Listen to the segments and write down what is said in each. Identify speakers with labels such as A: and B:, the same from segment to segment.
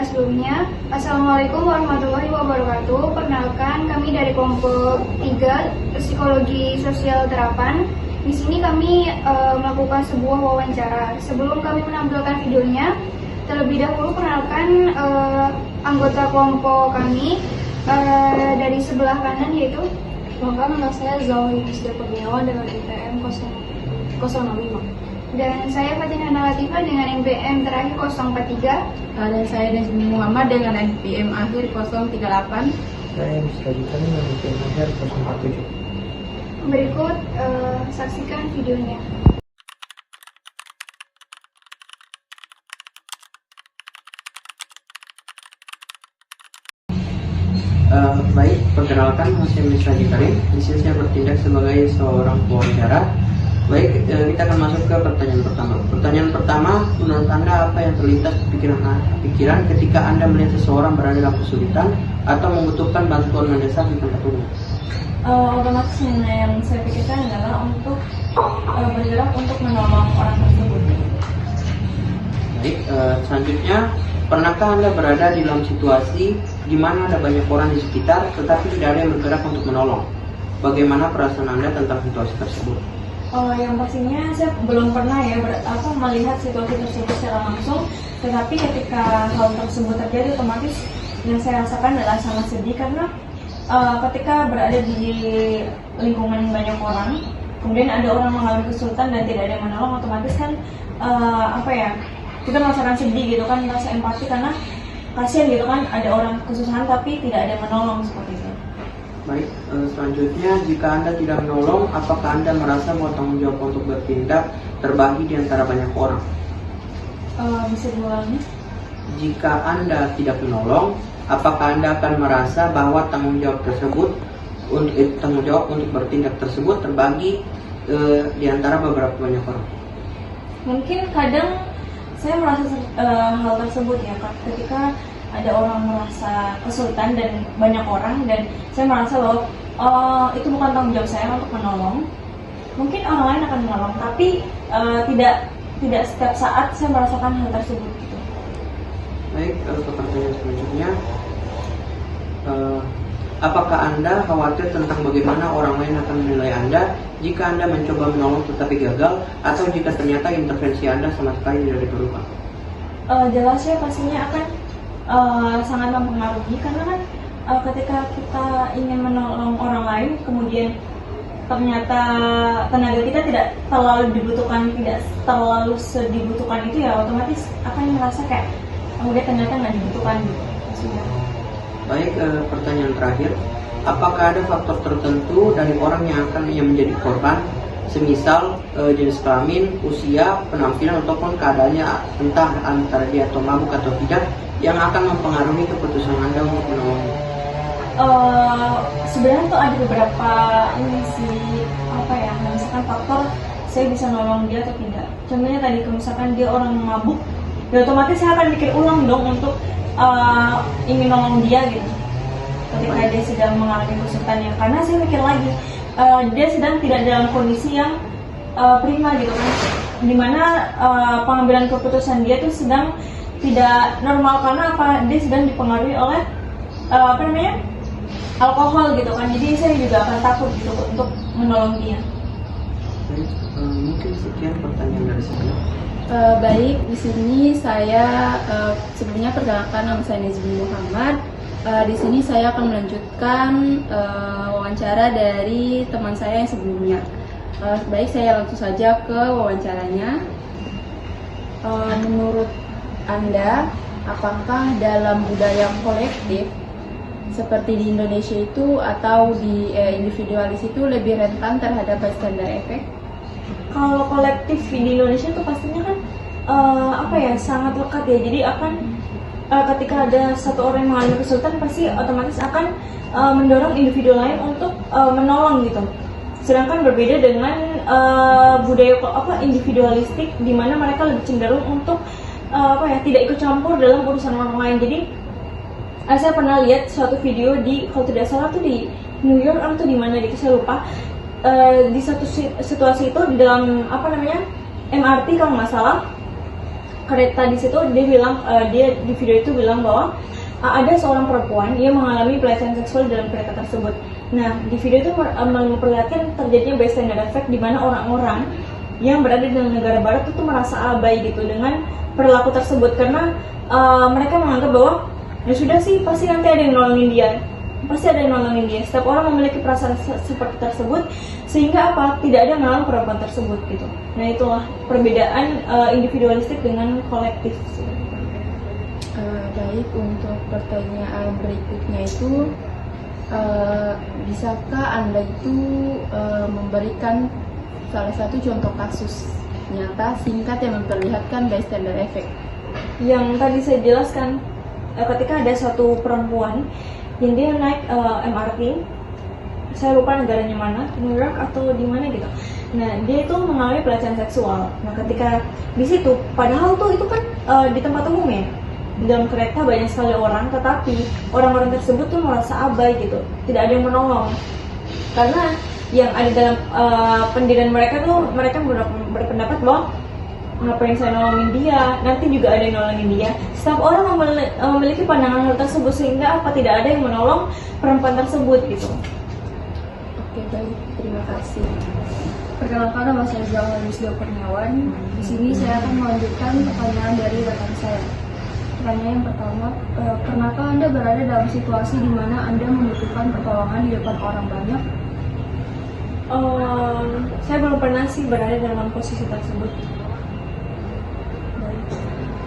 A: sebelumnya. Assalamualaikum warahmatullahi wabarakatuh. Perkenalkan, kami dari kelompok 3 Psikologi Sosial Terapan. Di sini kami melakukan sebuah wawancara. Sebelum kami menampilkan videonya, terlebih dahulu perkenalkan anggota kelompok kami dari sebelah kanan, yaitu
B: nama saya Zawi Isda Kurniawan dengan NPM 005.
A: Dan saya Fatina Latifah dengan NPM terakhir 043.
B: Dan saya Nazmi Muhammad dengan NPM akhir 038.
C: Saya Mustajifan dengan NPM akhir 047.
A: Berikut saksikan videonya.
C: Baik, perkenalkan saya Misraji Karim. Di sini saya bertindak sebagai seorang pewawancara. Baik, kita akan masuk ke pertanyaan pertama. Pertanyaan pertama, menurut Anda apa yang terlintas di pikiran ketika Anda melihat seseorang berada dalam kesulitan atau membutuhkan bantuan mendesak di tempat umum?
B: Otomatis yang saya pikirkan adalah untuk bergerak untuk menolong orang tersebut.
C: Baik, selanjutnya, pernahkah Anda berada di dalam situasi di mana ada banyak orang di sekitar tetapi tidak ada yang bergerak untuk menolong? Bagaimana perasaan Anda tentang situasi tersebut?
B: Yang pastinya saya belum pernah melihat situasi tersebut secara langsung, tetapi ketika hal tersebut terjadi, otomatis yang saya rasakan adalah sangat sedih karena ketika berada di lingkungan banyak orang, kemudian ada orang mengalami kesulitan dan tidak ada yang menolong, otomatis kan kita merasakan sedih gitu kan, merasa empati karena kasihan gitu kan, ada orang kesusahan tapi tidak ada yang menolong seperti itu.
C: Baik, selanjutnya jika Anda tidak menolong, apakah Anda merasa bahwa tanggung jawab untuk bertindak terbagi di antara banyak orang?
B: Bisa diulangi?
C: Jika Anda tidak menolong, apakah Anda akan merasa bahwa tanggung jawab untuk bertindak tersebut terbagi di antara beberapa banyak orang?
B: Mungkin kadang saya merasa hal tersebut ya, ketika ada orang merasa kesulitan dan banyak orang, dan saya merasa bahwa itu bukan tanggung jawab saya untuk menolong. Mungkin orang lain akan menolong, tapi tidak setiap saat saya merasakan hal tersebut gitu.
C: Baik, ke pertanyaan selanjutnya, apakah Anda khawatir tentang bagaimana orang lain akan menilai Anda jika Anda mencoba menolong tetapi gagal, atau jika ternyata intervensi Anda sama sekali tidak diperlukan?
B: Jelas ya, pastinya akan sangat mempengaruhi karena kan ketika kita ingin menolong orang lain, kemudian ternyata tenaga kita tidak terlalu dibutuhkan, tidak terlalu dibutuhkan itu ya, otomatis akan merasa kayak kemudian ternyata nggak dibutuhkan gitu.
C: Baik, pertanyaan terakhir, apakah ada faktor tertentu dari orang yang menjadi korban, semisal jenis kelamin, usia, penampilan, ataupun keadaannya, entah antara dia atau mabuk atau tidak, yang akan mempengaruhi keputusan Anda untuk menolong?
B: Sebenarnya tuh ada beberapa misalkan faktor saya bisa nolong dia atau tidak. Contohnya tadi, misalkan dia orang mabuk, ya otomatis saya akan mikir ulang dong untuk ingin nolong dia gitu. Ketika dia sedang mengalami kesulitan, karena saya mikir lagi dia sedang tidak dalam kondisi yang prima gitu kan, dimana pengambilan keputusan dia tuh sedang tidak normal karena dia sedang dipengaruhi oleh alkohol gitu kan. Jadi saya juga akan takut gitu untuk menolong dia.
C: Baik, mungkin sekian pertanyaan dari saya.
D: Baik, di sini saya sebelumnya perkenalkan, nama saya Nazmi Muhammad. Di sini saya akan melanjutkan wawancara dari teman saya yang sebelumnya. Baik, saya langsung saja ke wawancaranya. Menurut Anda, apakah dalam budaya kolektif seperti di Indonesia itu atau di individualis itu lebih rentan terhadap bystander effect?
B: Kalau kolektif di Indonesia itu pastinya kan sangat lekat ya. Jadi akan ketika ada satu orang yang mengalami kesulitan, pasti otomatis akan mendorong individu lain untuk menolong gitu. Sedangkan berbeda dengan budaya individualistik, di mana mereka lebih cenderung untuk tidak ikut campur dalam urusan orang lain. Jadi saya pernah lihat suatu video kalau tidak salah tuh di New York atau di mana gitu, saya lupa. Di satu situasi itu di dalam MRT kalau nggak salah, kereta di situ dia bilang dia di video itu bilang bahwa ada seorang perempuan yang mengalami pelecehan seksual dalam kereta tersebut. Nah, di video itu memperlihatkan terjadinya bystander effect di mana orang-orang yang berada di negara barat itu merasa abai gitu dengan perilaku tersebut karena mereka menganggap bahwa ya sudah sih pasti nanti ada yang nolongin dia. Pasti ada yang nolongin dia. Setiap orang memiliki perasaan seperti tersebut sehingga apa? Tidak ada yang menolong perempuan tersebut gitu. Nah, itulah perbedaan individualistik dengan kolektif.
D: Baik, untuk pertanyaan berikutnya itu bisakah Anda itu memberikan salah satu contoh kasus nyata singkat yang memperlihatkan bystander effect?
B: Yang tadi saya jelaskan, ketika ada suatu perempuan yang dia naik MRT, saya lupa negaranya mana, New York atau di mana gitu. Nah, dia itu mengalami pelecehan seksual. Nah, ketika di situ, padahal tuh itu kan di tempat umum ya, di dalam kereta banyak sekali orang, tetapi orang-orang tersebut tuh merasa abai gitu, tidak ada yang menolong. Karena yang ada dalam pendirian mereka tuh, mereka berpendapat bahwa ngapain saya nolongin dia, nanti juga ada yang nolongin dia. Setiap orang memiliki pandangan hal tersebut sehingga apa, tidak ada yang menolong perempuan tersebut gitu.
D: Oke, baik, terima kasih.
A: Perkenalkan, nama saya Zahra Yusdil Kurniawan. Di sini saya akan melanjutkan pertanyaan dari rekan saya. Pertanyaan yang pertama, pernahkah Anda berada dalam situasi di mana Anda membutuhkan pertolongan di depan orang banyak?
B: Saya belum pernah sih berada dalam posisi tersebut.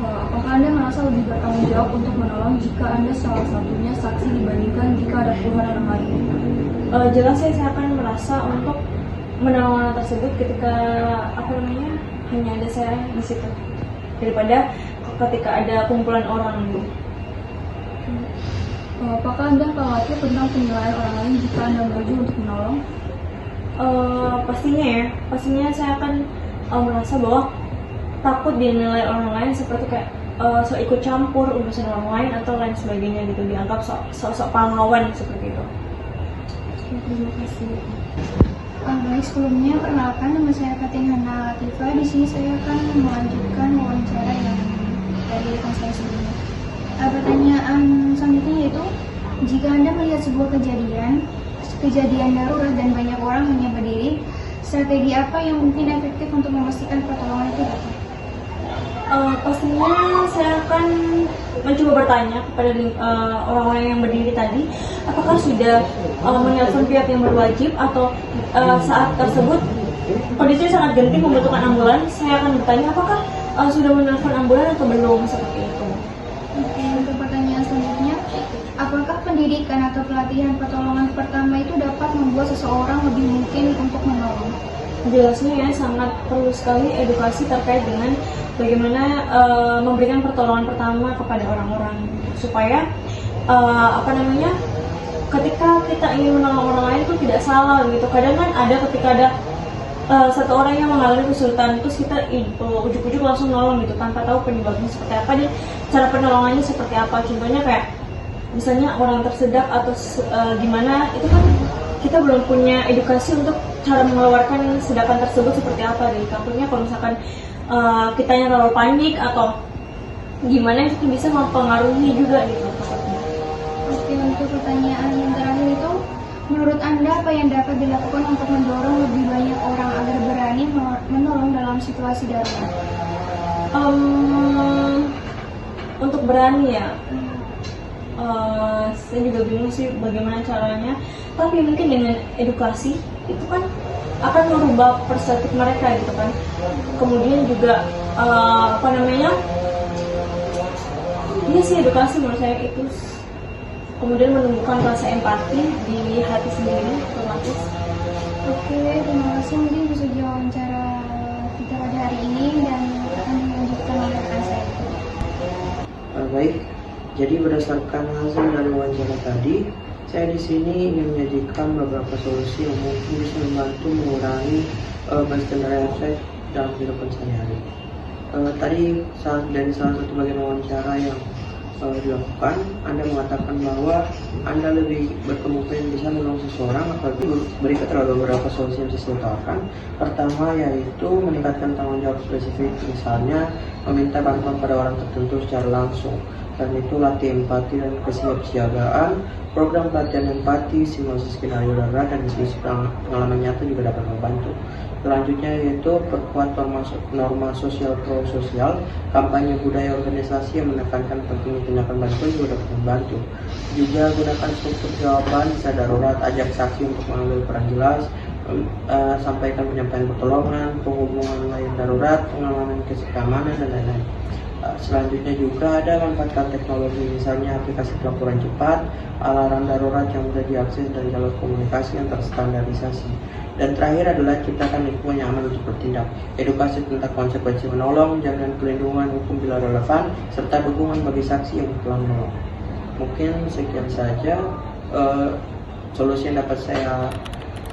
A: Apakah Anda merasa lebih bertanggung jawab untuk menolong jika Anda salah satunya saksi dibandingkan jika ada puluhan orang lain?
B: Jelas saya akan merasa untuk menolong orang tersebut ketika hanya ada saya di situ daripada ketika ada kumpulan orang gitu.
A: Apakah Anda khawatir tentang penilaian orang lain jika Anda maju untuk menolong?
B: Pastinya saya akan merasa bahwa takut dinilai orang lain seperti kayak so ikut campur urusan orang lain atau lain sebagainya gitu, dianggap sok pahlawan seperti itu.
A: Terima kasih. Baik, sebelumnya perkenalkan, nama saya Fathina Latifah. Di sini saya akan melanjutkan wawancara yang dari rekan saya sebelumnya. Pertanyaan selanjutnya yaitu, jika Anda melihat sebuah kejadian darurat dan banyak orang hanya berdiri, strategi apa yang mungkin efektif untuk memastikan pertolongan itu datang?
B: Pastinya saya akan mencoba bertanya kepada orang-orang yang berdiri tadi, apakah sudah menelpon pihak yang berwajib atau saat tersebut kondisi sangat genting membutuhkan ambulans, saya akan bertanya apakah sudah menelpon ambulans atau belum, seperti itu.
A: Oke, untuk pertanyaan selanjutnya, apakah pendidikan atau pelatihan pertolongan pertama itu dapat membuat seseorang lebih mungkin untuk menolong?
B: Jelasnya ya, sangat perlu sekali edukasi terkait dengan bagaimana memberikan pertolongan pertama kepada orang-orang supaya ketika kita ingin menolong orang lain itu tidak salah gitu. Kadang kan ada ketika ada satu orang yang mengalami kesulitan, terus kita ujuk-ujuk langsung nolong gitu tanpa tahu penyebabnya seperti apa dan cara penolongannya seperti apa. Contohnya kayak misalnya orang tersedak atau gimana, itu kan kita belum punya edukasi untuk cara mengeluarkan sedakan tersebut seperti apa. Jadi takutnya kalau misalkan kitanya terlalu panik atau gimana, itu bisa mempengaruhi juga gitu.
A: Oke, untuk pertanyaan yang terakhir itu, menurut Anda apa yang dapat dilakukan untuk mendorong lebih banyak orang agar berani menolong dalam situasi darurat?
B: Untuk berani ya, saya juga bingung sih bagaimana caranya, tapi mungkin dengan edukasi itu kan akan merubah perspektif mereka gitu kan. Kemudian juga ini sih edukasi menurut saya itu, kemudian menumbuhkan rasa empati di hati sendiri otomatis.
A: Oke, terima kasih, mungkin itu saja wawancara kita pada hari ini dan akan dilanjutkan oleh rekan saya.
C: Baik, jadi berdasarkan hasil dari wawancara tadi, saya di sini ingin menyajikan beberapa solusi yang mungkin bisa membantu mengurangi bystander effect dalam kehidupan sehari-hari. Tadi dari salah satu bagian wawancara yang dilakukan lakukan, Anda mengatakan bahwa Anda lebih berkemungkinan bisa menolong seseorang, apalagi berikut adalah beberapa solusi yang bisa ditawarkan. Pertama yaitu meningkatkan tanggung jawab spesifik, misalnya meminta bantuan pada orang tertentu secara langsung. Dan itu latih empati dan kesiapsiagaan. Program pelatihan empati, simulasi skenario darurat, dan diskusi pengalaman nyata juga dapat membantu. Selanjutnya yaitu perkuat norma sosial pro-sosial, kampanye budaya organisasi yang menekankan pentingnya tindakan bantuan juga dapat membantu. Juga gunakan struktur jawaban bisa darurat, ajak saksi untuk mengambil peran jelas, sampaikan penyampaian pertolongan, penghubungan lain darurat, pengalaman keamanan, dan lain-lain. Selanjutnya juga ada manfaatkan teknologi, misalnya aplikasi pelaporan cepat, alarm darurat yang mudah diakses, dan jalur komunikasi yang terstandarisasi. Dan terakhir adalah ciptakan lingkungan yang aman untuk bertindak, edukasi tentang konsekuensi menolong, jaminan pelindungan hukum bila relevan, serta dukungan bagi saksi yang telah menolong. Mungkin sekian saja solusi yang dapat saya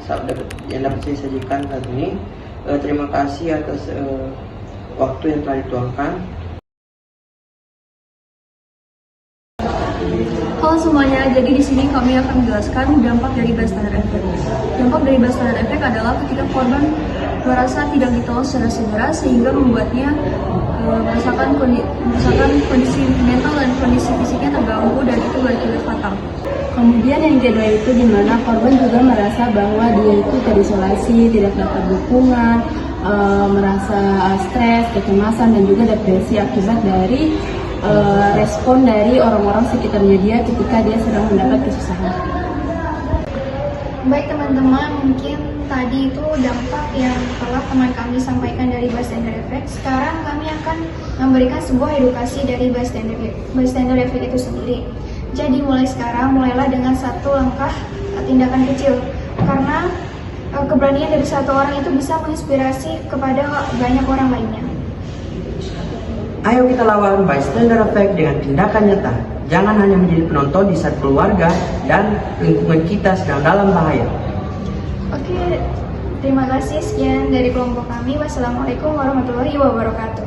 C: sajikan saat ini. Terima kasih atas waktu yang telah dituangkan.
E: Halo semuanya, jadi di sini kami akan menjelaskan dampak dari bystander effect. Dampak dari bystander effect adalah ketika korban merasa tidak ditolong secara segera sehingga membuatnya merasakan kondisi mental dan kondisi fisiknya terganggu dan itu berakibat fatal.
D: Kemudian yang kedua itu di mana korban juga merasa bahwa dia itu terisolasi, tidak dapat dukungan, merasa stres, kecemasan, dan juga depresi akibat dari respon dari orang-orang sekitarnya dia ketika dia sedang mendapat kesusahan.
A: Baik teman-teman, mungkin tadi itu dampak yang telah teman kami sampaikan dari bystander effect. Sekarang kami akan memberikan sebuah edukasi dari bystander effect itu sendiri. Jadi mulailah dengan satu langkah tindakan kecil, karena keberanian dari satu orang itu bisa menginspirasi kepada banyak orang lainnya.
C: Ayo kita lawan bystander effect dengan tindakan nyata. Jangan hanya menjadi penonton di saat keluarga dan lingkungan kita sedang dalam bahaya.
A: Oke, terima kasih. Sekian dari kelompok kami. Wassalamualaikum warahmatullahi wabarakatuh.